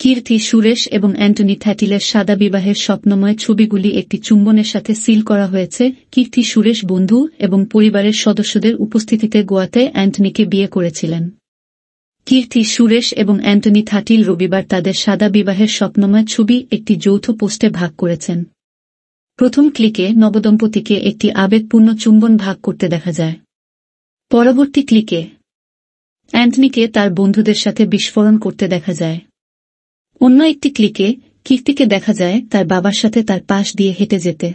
কীর্তি সুরেশ এবং অ্যান্টনি থ্যাটিলের সাদা বিবাহের স্বপ্নময় ছবিগুলি একটি চুম্বনের সাথে সিল করা হয়েছে। কীর্তি সুরেশ বন্ধু এবং পরিবারের সদস্যদের উপস্থিতিতে গোয়াতে অ্যান্টনিকে বিয়ে করেছিলেন। কীর্তি সুরেশ এবং অ্যান্টনি থ্যাটিল রবিবার তাদের সাদা বিবাহের স্বপ্নময় ছবি একটি যৌথ পোস্টে ভাগ করেছেন। প্রথম ক্লিকে নবদম্পতিকে একটি আবেগপূর্ণ চুম্বন ভাগ করতে দেখা যায়। পরবর্তী ক্লিকে অ্যান্টনিকে তার বন্ধুদের সাথে বিস্ফোরণ করতে দেখা যায়। অন্য একটি ক্লিকে কীর্তিকে দেখা যায় তার বাবার সাথে তার পাশ দিয়ে হেঁটে যেতে।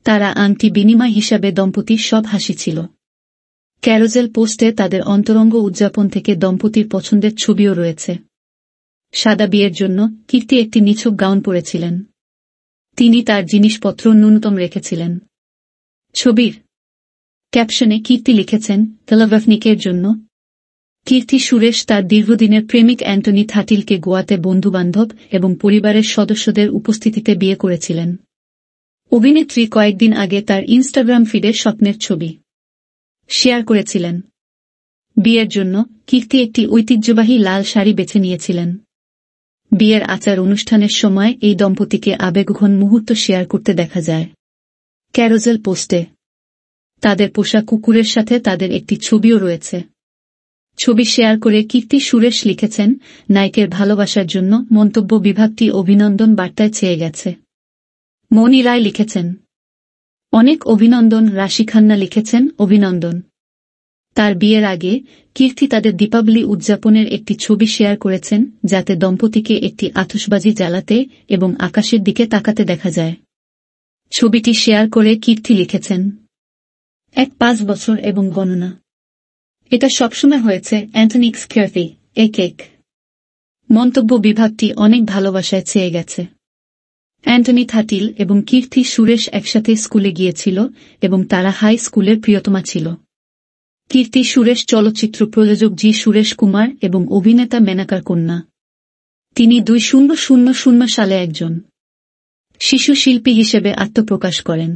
তারা আংটি বিনিময় হিসাবে দম্পতির সব হাসি ছিল। ক্যারোজেল পোস্টে তাদের অন্তরঙ্গ উদযাপন থেকে দম্পতির পছন্দের ছবিও রয়েছে। সাদা বিয়ের জন্য কীর্তি একটি নিছক গাউন পরেছিলেন। তিনি তার জিনিসপত্র ন্যূনতম রেখেছিলেন। ছবির ক্যাপশনে কীর্তি লিখেছেন, তেলাভাফনিকের জন্য। কীর্তি সুরেশ তার দীর্ঘদিনের প্রেমিক অ্যান্টনি থ্যাটিলকে গোয়াতে বন্ধুবান্ধব এবং পরিবারের সদস্যদের উপস্থিতিতে বিয়ে করেছিলেন। অভিনেত্রী কয়েকদিন আগে তার ইনস্টাগ্রাম ফিডে স্বপ্নের ছবি শেয়ার করেছিলেন। বিয়ের জন্য কীর্তি একটি ঐতিহ্যবাহী লাল শাড়ি বেছে নিয়েছিলেন। বিয়ের আচার অনুষ্ঠানের সময় এই দম্পতিকে আবেগঘন মুহূর্ত শেয়ার করতে দেখা যায়। ক্যারোজেল পোস্টে তাদের পোষা কুকুরের সাথে তাদের একটি ছবিও রয়েছে। ছবি শেয়ার করে কীর্তি সুরেশ লিখেছেন, নায়কের ভালোবাসার জন্য মন্তব্য বিভাগটি অভিনন্দন বার্তায় ছেয়ে গেছে। মনি রায় লিখেছেন, অনেক অভিনন্দন। রাশি খান্না লিখেছেন, অভিনন্দন। তার বিয়ের আগে কীর্তি তাদের দীপাবলি উদযাপনের একটি ছবি শেয়ার করেছেন, যাতে দম্পতিকে একটি আতশবাজি জ্বালাতে এবং আকাশের দিকে তাকাতে দেখা যায়। ছবিটি শেয়ার করে কীর্তি লিখেছেন, 5 বছর এবং গণনা। এটা সবসময় হয়েছে অ্যান্টনিক্স ক্যাফে এ কেক। মন্তব্য বিভাগটি অনেক ভালোবাসায় ছেয়ে গেছে। অ্যান্টনি থ্যাটিল এবং কীর্তি সুরেশ একসাথে স্কুলে গিয়েছিল এবং তারা হাই স্কুলের প্রিয়তমা ছিল। কীর্তি সুরেশ চলচ্চিত্র প্রযোজক জি সুরেশ কুমার এবং অভিনেতা মেনাকার কন্যা। তিনি 2000 সালে একজন শিশু শিল্পী হিসেবে আত্মপ্রকাশ করেন।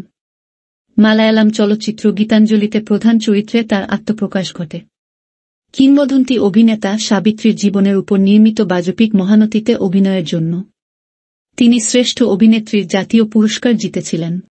মালায়ালাম চলচ্চিত্র গীতাঞ্জলিতে প্রধান চরিত্রে তার আত্মপ্রকাশ ঘটে। কিংবদন্তি অভিনেতা সাবিত্রীর জীবনের উপর নির্মিত বাজোপিক মহানতীতে অভিনয়ের জন্য তিনি শ্রেষ্ঠ অভিনেত্রীর জাতীয় পুরস্কার জিতেছিলেন।